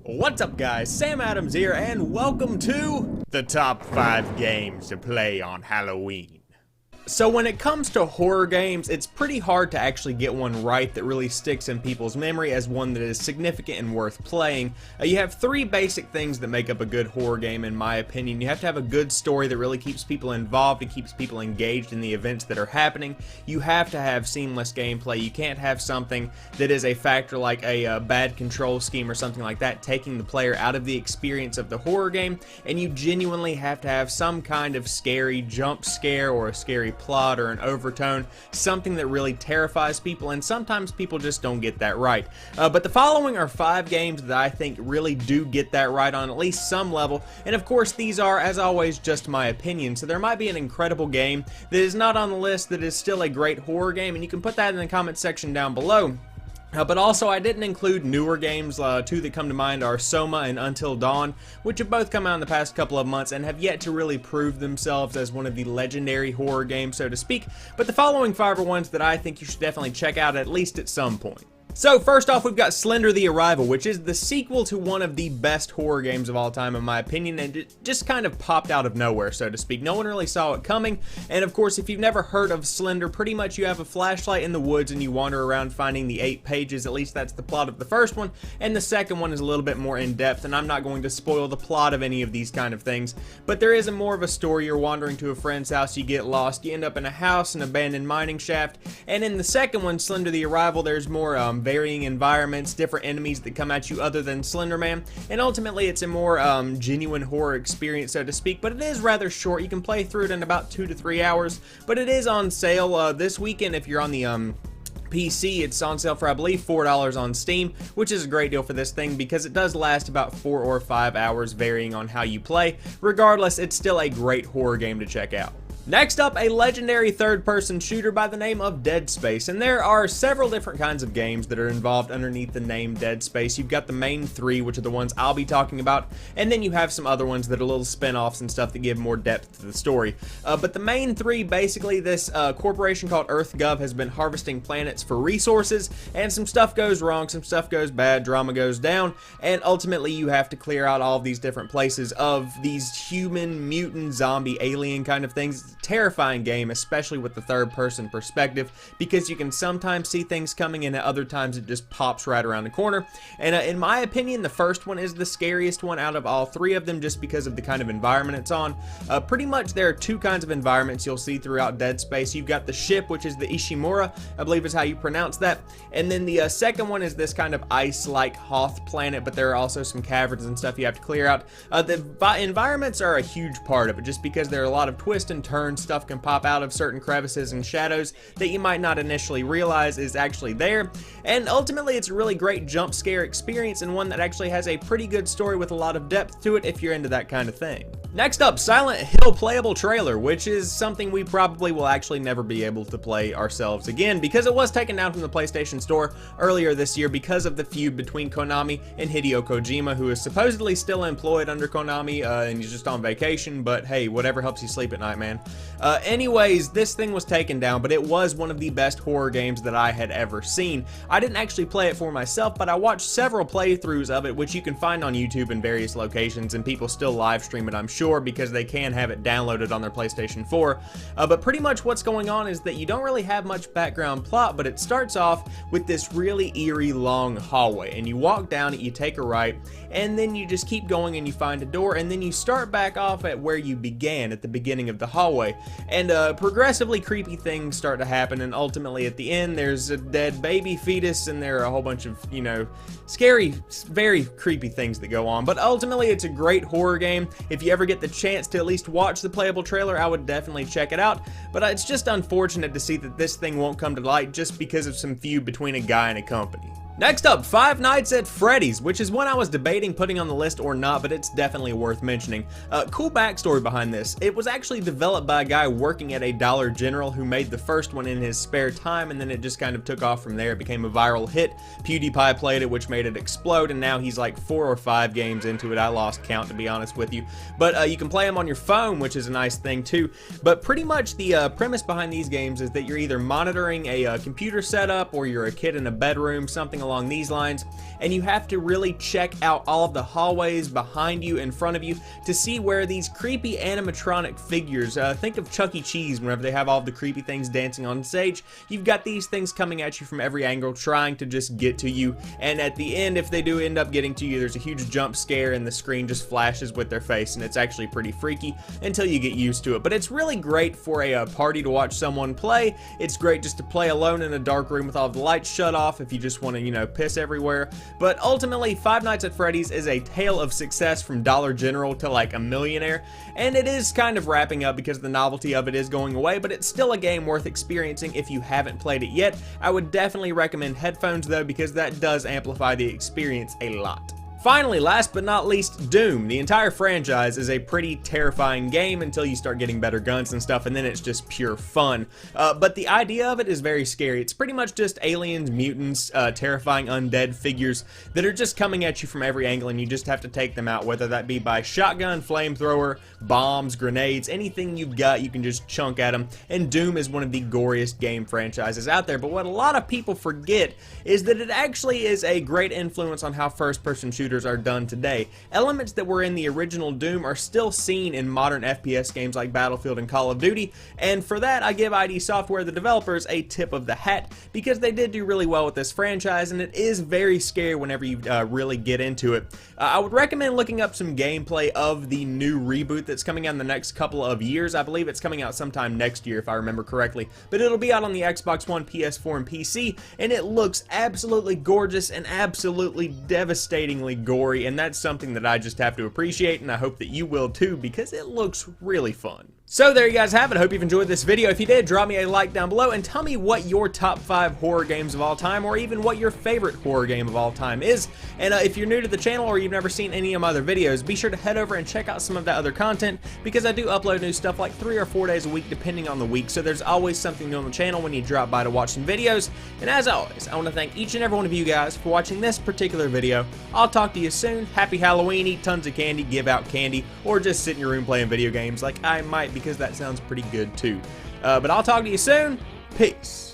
What's up guys, Sam Adams here, and welcome to the top 5 games to play on Halloween. So when it comes to horror games, it's pretty hard to actually get one right that really sticks in people's memory as one that is significant and worth playing. You have 3 basic things that make up a good horror game in my opinion. You have to have a good story that really keeps people involved and keeps people engaged in the events that are happening. You have to have seamless gameplay. You can't have something that is a factor like a bad control scheme or something like that, taking the player out of the experience of the horror game. And you genuinely have to have some kind of scary jump scare or a scary plot or an overtone, something that really terrifies people, and sometimes people just don't get that right. But the following are 5 games that I think really do get that right on at least some level, and of course these are, as always, just my opinion, so there might be an incredible game that is not on the list that is still a great horror game, and you can put that in the comment section down below. But also, I didn't include newer games. 2 that come to mind are Soma and Until Dawn, which have both come out in the past couple of months and have yet to really prove themselves as one of the legendary horror games, so to speak. But the following 5 are ones that I think you should definitely check out at least at some point. So first off, we've got Slender The Arrival, which is the sequel to one of the best horror games of all time in my opinion, and it just kind of popped out of nowhere, so to speak. No one really saw it coming, and of course if you've never heard of Slender, pretty much you have a flashlight in the woods and you wander around finding the 8 pages. At least that's the plot of the first one, and the second one is a little bit more in-depth, and I'm not going to spoil the plot of any of these kind of things, but there is more of a story. You're wandering to a friend's house, you get lost, you end up in a house, an abandoned mining shaft, and in the second one, Slender The Arrival, there's more varying environments, different enemies that come at you other than Slender Man, and ultimately it's a more genuine horror experience, so to speak, but it is rather short. You can play through it in about 2 to 3 hours, but it is on sale this weekend if you're on the PC. It's on sale for, I believe, $4 on Steam, which is a great deal for this thing because it does last about 4 or 5 hours varying on how you play. Regardless, it's still a great horror game to check out. Next up, a legendary third-person shooter by the name of Dead Space, and there are several different kinds of games that are involved underneath the name Dead Space. You've got the main 3, which are the ones I'll be talking about, and then you have some other ones that are little spin-offs and stuff that give more depth to the story. But the main 3, basically, this corporation called EarthGov has been harvesting planets for resources, and some stuff goes wrong, some stuff goes bad, drama goes down, and ultimately you have to clear out all of these different places of these human, mutant, zombie, alien kind of things. Terrifying game, especially with the third-person perspective, because you can sometimes see things coming and at other times it just pops right around the corner. And in my opinion, the first one is the scariest one out of all 3 of them, just because of the kind of environment it's on. Pretty much there are 2 kinds of environments you'll see throughout Dead Space. You've got the ship, which is the Ishimura, I believe is how you pronounce that, and then the second one is this kind of ice-like Hoth planet, but there are also some caverns and stuff you have to clear out. The environments are a huge part of it, just because there are a lot of twists and turns. Stuff can pop out of certain crevices and shadows that you might not initially realize is actually there, and ultimately it's a really great jump scare experience, and one that actually has a pretty good story with a lot of depth to it if you're into that kind of thing. Next up, Silent Hill playable trailer, which is something we probably will actually never be able to play ourselves again, because it was taken down from the PlayStation Store earlier this year because of the feud between Konami and Hideo Kojima, who is supposedly still employed under Konami, and he's just on vacation, but hey, whatever helps you sleep at night, man. Anyways, this thing was taken down, but it was one of the best horror games that I had ever seen. I didn't actually play it for myself, but I watched several playthroughs of it, which you can find on YouTube in various locations, and people still live stream it, I'm sure, because they can have it downloaded on their PlayStation 4. But pretty much what's going on is that you don't really have much background plot, but it starts off with this really eerie long hallway, and you walk down it, you take a right, and then you just keep going and you find a door, and then you start back off at where you began at the beginning of the hallway, and progressively creepy things start to happen, and ultimately at the end there's a dead baby fetus, and there are a whole bunch of, you know, scary, very creepy things that go on. But ultimately it's a great horror game. If you ever get the chance to at least watch the playable trailer, I would definitely check it out, but it's just unfortunate to see that this thing won't come to light just because of some feud between a guy and a company. Next up, Five Nights at Freddy's, which is one I was debating putting on the list or not, but it's definitely worth mentioning. Cool backstory behind this. It was actually developed by a guy working at a Dollar General who made the first one in his spare time, and then it just kind of took off from there. It became a viral hit. PewDiePie played it, which made it explode, and now he's like 4 or 5 games into it. I lost count, to be honest with you. But you can play them on your phone, which is a nice thing too. But pretty much the premise behind these games is that you're either monitoring a computer setup, or you're a kid in a bedroom, something along along these lines, and you have to really check out all of the hallways behind you, in front of you, to see where these creepy animatronic figures, think of Chuck E. Cheese whenever they have all of the creepy things dancing on stage. You've got these things coming at you from every angle trying to just get to you, and at the end, if they do end up getting to you, there's a huge jump scare and the screen just flashes with their face, and it's actually pretty freaky until you get used to it. But it's really great for a party to watch someone play. It's great just to play alone in a dark room with all of the lights shut off if you just want to, you know, piss everywhere. But ultimately, Five Nights at Freddy's is a tale of success from Dollar General to like a millionaire, and it is kind of wrapping up because the novelty of it is going away, but it's still a game worth experiencing if you haven't played it yet. I would definitely recommend headphones though, because that does amplify the experience a lot. Finally, last but not least, Doom. The entire franchise is a pretty terrifying game until you start getting better guns and stuff, and then it's just pure fun. But the idea of it is very scary. It's pretty much just aliens, mutants, terrifying undead figures that are just coming at you from every angle, and you just have to take them out, whether that be by shotgun, flamethrower, bombs, grenades, anything you've got, you can just chunk at them. And Doom is one of the goriest game franchises out there, but what a lot of people forget is that it actually is a great influence on how first-person shooters are done today. Elements that were in the original Doom are still seen in modern FPS games like Battlefield and Call of Duty, and for that I give ID Software, the developers, a tip of the hat, because they did do really well with this franchise, and it is very scary whenever you really get into it. I would recommend looking up some gameplay of the new reboot that's coming out in the next couple of years. I believe it's coming out sometime next year if I remember correctly, but it'll be out on the Xbox One, PS4, and PC, and it looks absolutely gorgeous and absolutely devastatingly gory, and that's something that I just have to appreciate, and I hope that you will too, because it looks really fun. So there you guys have it. I hope you've enjoyed this video. If you did, drop me a like down below and tell me what your top 5 horror games of all time, or even what your favorite horror game of all time is. And if you're new to the channel or you've never seen any of my other videos, be sure to head over and check out some of that other content, because I do upload new stuff like 3 or 4 days a week depending on the week, so there's always something new on the channel when you drop by to watch some videos. And as always, I want to thank each and every one of you guys for watching this particular video. I'll talk to you soon. Happy Halloween, eat tons of candy, give out candy, or just sit in your room playing video games like I might, because that sounds pretty good too. But I'll talk to you soon. Peace.